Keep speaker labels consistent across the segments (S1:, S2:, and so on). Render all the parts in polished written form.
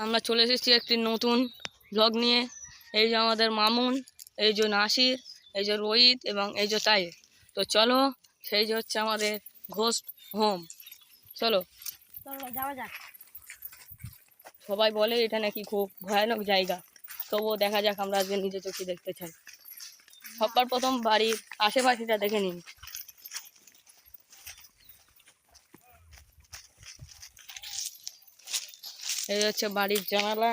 S1: আমরা চলে এসেছি একটি নতুন ব্লগ নিয়ে। এই যে আমাদের মামুন, এই যে নাসির, এই যে রোহিত এবং এই যে তাই। তো চলো, সেই যে হচ্ছে আমাদের ঘোস্ট হোম। চলো
S2: যাওয়া যাক।
S1: সবাই বলে এটা নাকি খুব ভয়ানক জায়গা, তবুও দেখা যাক, আমরা আজকে নিজে চোখে দেখতে চাই। সবার প্রথম বাড়ির আশেপাশেটা দেখে নিন। এই হচ্ছে বাড়ির জানালা।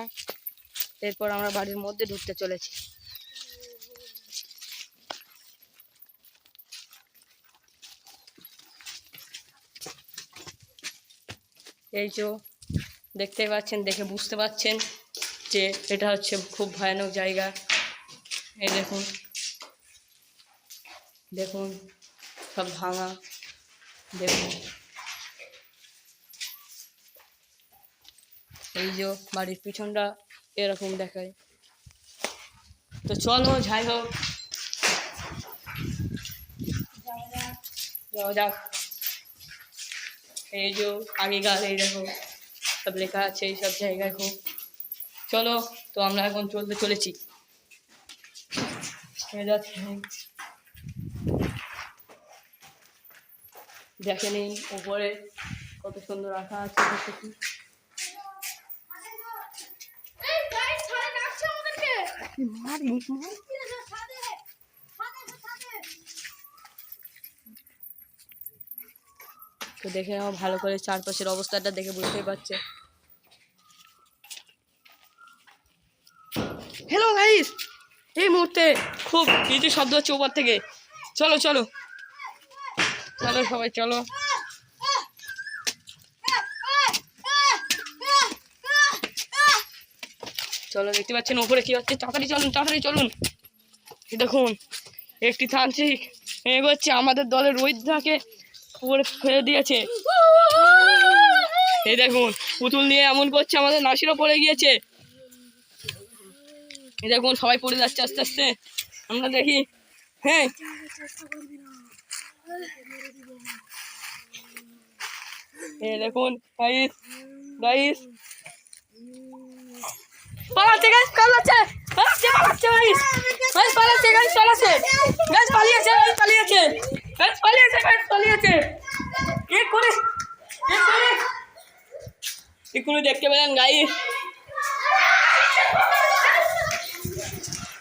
S1: এরপর আমরা বাড়ির মধ্যে ঢুকতে চলেছি। এই যে দেখতে পাচ্ছেন, দেখে বুঝতে পাচ্ছেন যে এটা হচ্ছে খুব ভয়ানক জায়গা। এই দেখুন দেখুন সব ভাঙা। দেখুন এই যে বাড়ির পিছনটা এরকম দেখায়। তো চলো যাই হোক, যাওয়া যাক। এই যে আগেকার এই দেখো সব লেখা আছে এই সব জায়গায় খুব। চলো, তো আমরা এখন চলতে চলেছি। দেখে নিন উপরে কত সুন্দর রাখা আছে কিছু। তো দেখে নাও ভালো করে, চারপাশের অবস্থাটা দেখে বুঝতেই পারছে। হ্যালো গাইস, এই মুহূর্তে খুব কিছু শব্দ হচ্ছে উপর থেকে। চলো চলো চলো সবাই চলো। চলো, দেখতে পাচ্ছেন উপরে কি হচ্ছে। তাড়াতাড়ি চলুন, তাড়াতাড়ি চলুন। দেখুন একটি তান্ত্রিক এগোচ্ছে, আমাদের দলের রোহিতদাকে উপরে ফেলে দিয়েছে। এই দেখুন পুতুল নিয়ে এমন করছে, আমাদের নাসিরও পড়ে গিয়েছে। এই দেখুন সবাই পড়ে যাচ্ছে আস্তে আস্তে। আমরা দেখি, হ্যাঁ এই দেখুন গাইস, গাইস পালাচ্ছে, গাইস পালাচ্ছে, পালাচ্ছে, পালাচ্ছে গাইস, গাইস পালাচ্ছে, গাইস পালাচ্ছে, গাইস পালিয়েছে, গাইস পালিয়েছে, গাইস পালিয়েছে, গাইস পালিয়েছে। এক্ষুনি দেখতে পেলেন গাইস।